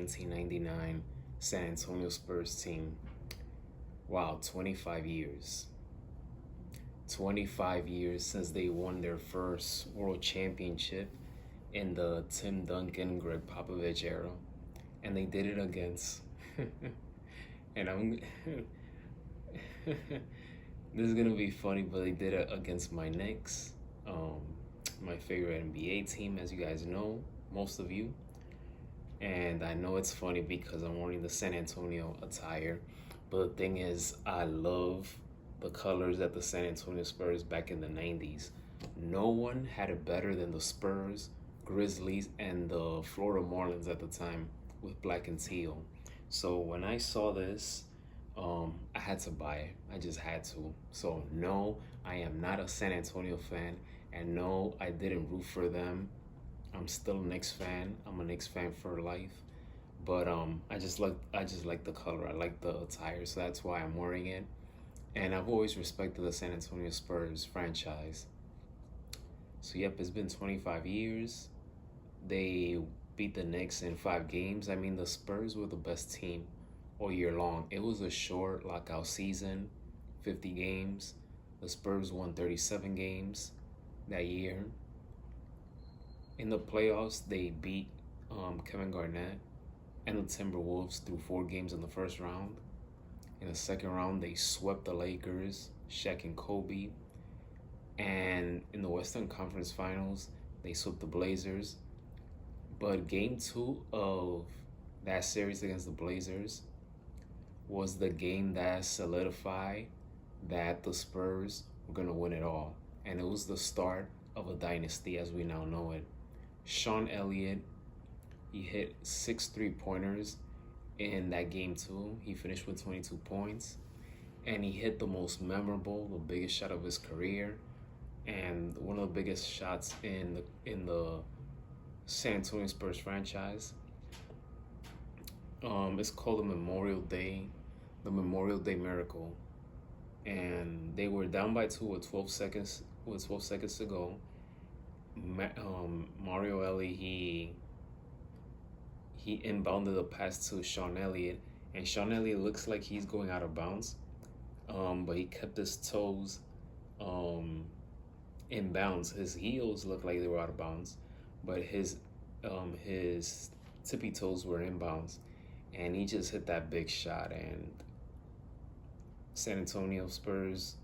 1999 San Antonio Spurs team. Wow, 25 years. 25 years since they won their first world championship in the Tim Duncan, Greg Popovich era. And they did it against. and I'm. This is gonna be funny, but they did it against my Knicks, um, my favorite NBA team, as you guys know, most of you. And I know it's funny because I'm wearing the San Antonio attire, but the thing is, I love the colors that the San Antonio Spurs back in the 90s. No one had it better than the Spurs, Grizzlies, and the Florida Marlins at the time with black and teal. So when I saw this, I had to buy it. I just had to. So no, I am not a San Antonio fan, and no, I didn't root for them. I'm still a Knicks fan. I'm a Knicks fan for life. But I just like the color. I like the attire, so that's why I'm wearing it. And I've always respected the San Antonio Spurs franchise. So yep, it's been 25 years. They beat the Knicks in 5 games. I mean, the Spurs were the best team all year long. It was a short lockout season, 50 games. The Spurs won 37 games that year. In the playoffs, they beat Kevin Garnett and the Timberwolves through 4 games in the first round. In the second round, they swept the Lakers, Shaq and Kobe. And in the Western Conference Finals, they swept the Blazers. But game two of that series against the Blazers was the game that solidified that the Spurs were going to win it all. And it was the start of a dynasty as we now know it. Sean Elliott, he hit 6 3-pointers in that game too. He finished with 22 points. And he hit the most memorable, the biggest shot of his career. And one of the biggest shots in the San Antonio Spurs franchise. It's called the Memorial Day Miracle, and they were down by 2 with 12 seconds to go. Mario Ellie he inbounded a pass to Sean Elliott, and Sean Elliott looks like he's going out of bounds, but he kept his toes in bounds. His heels looked like they were out of bounds, but his tippy toes were in bounds, and he just hit that big shot, and San Antonio Spurs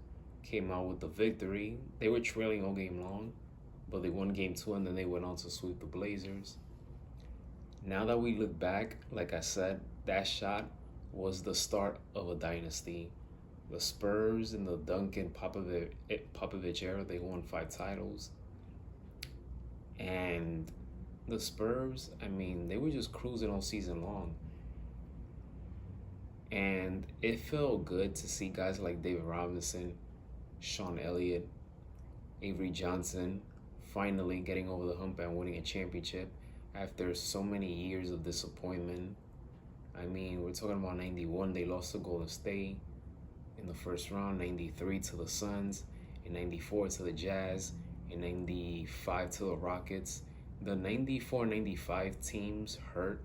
came out with the victory. They were trailing all game long, but they won game two, and then they went on to sweep the Blazers. Now that we look back, like I said, that shot was the start of a dynasty. The Spurs in the Duncan Popovich era, they won 5 titles. And the Spurs, I mean, they were just cruising all season long. And it felt good to see guys like David Robinson, Sean Elliott, Avery Johnson finally getting over the hump and winning a championship after so many years of disappointment. I mean, we're talking about 91, they lost to Golden State in the first round, 93 to the Suns, in 94 to the Jazz, in 95 to the Rockets. The 94-95 teams hurt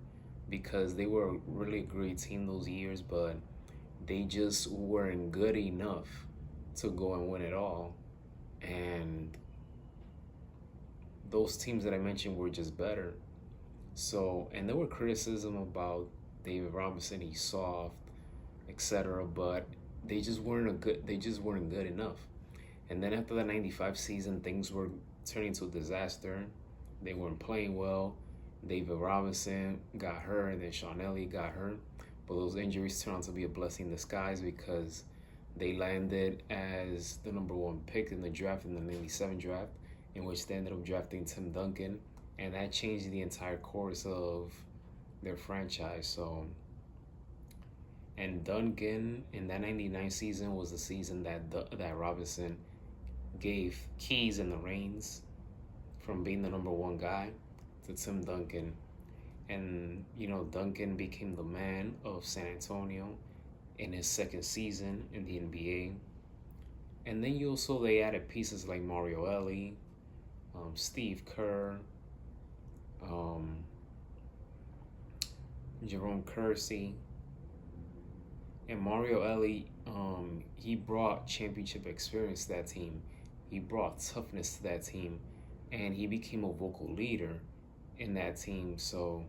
because they were really a great team those years, but they just weren't good enough to go and win it all. And those teams that I mentioned were just better. So, and there were criticism about David Robinson, he's soft, etc., but they just weren't good enough. And then after the 95 season, things were turning to a disaster. They weren't playing well. David Robinson got hurt, and then Sean Elliott got hurt. But those injuries turned out to be a blessing in disguise because they landed as the number 1 pick in the draft, in the 97 draft, in which they ended up drafting Tim Duncan. And that changed the entire course of their franchise. So, and Duncan in that 99 season was the season that Robinson gave keys and the reins from being the number 1 guy to Tim Duncan. And, Duncan became the man of San Antonio in his second season in the NBA. And then they added pieces like Mario Ellie, Steve Kerr, Jerome Kersey, and Mario Ellie. He brought championship experience to that team. He brought toughness to that team, and he became a vocal leader in that team. So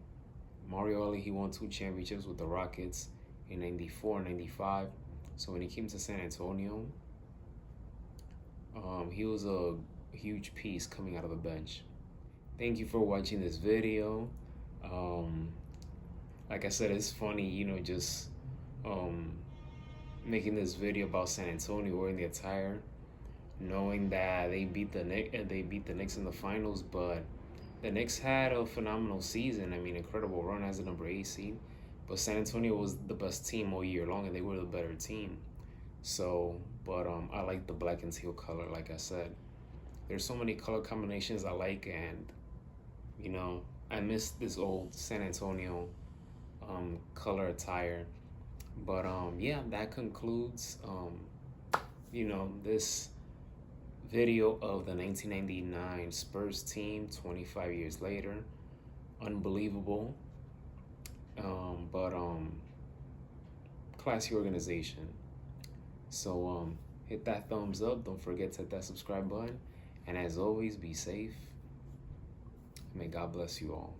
Mario Ellie, he won 2 championships with the Rockets in '94 and '95. So when he came to San Antonio, he was a huge piece coming out of the bench. Thank you for watching this video. Um, like I said, it's funny, just um, making this video about San Antonio wearing the attire, knowing that they beat the Knicks in the finals, but the Knicks had a phenomenal season. I mean, incredible run as a number 8 seed, but San Antonio was the best team all year long, and they were the better team. So, but I like the black and teal color. Like I said, there's so many color combinations I like, and I miss this old San Antonio color attire. But yeah, that concludes this video of the 1999 Spurs team 25 years later. Unbelievable. But classy organization. So hit that thumbs up. Don't forget to hit that subscribe button. And as always, be safe. May God bless you all.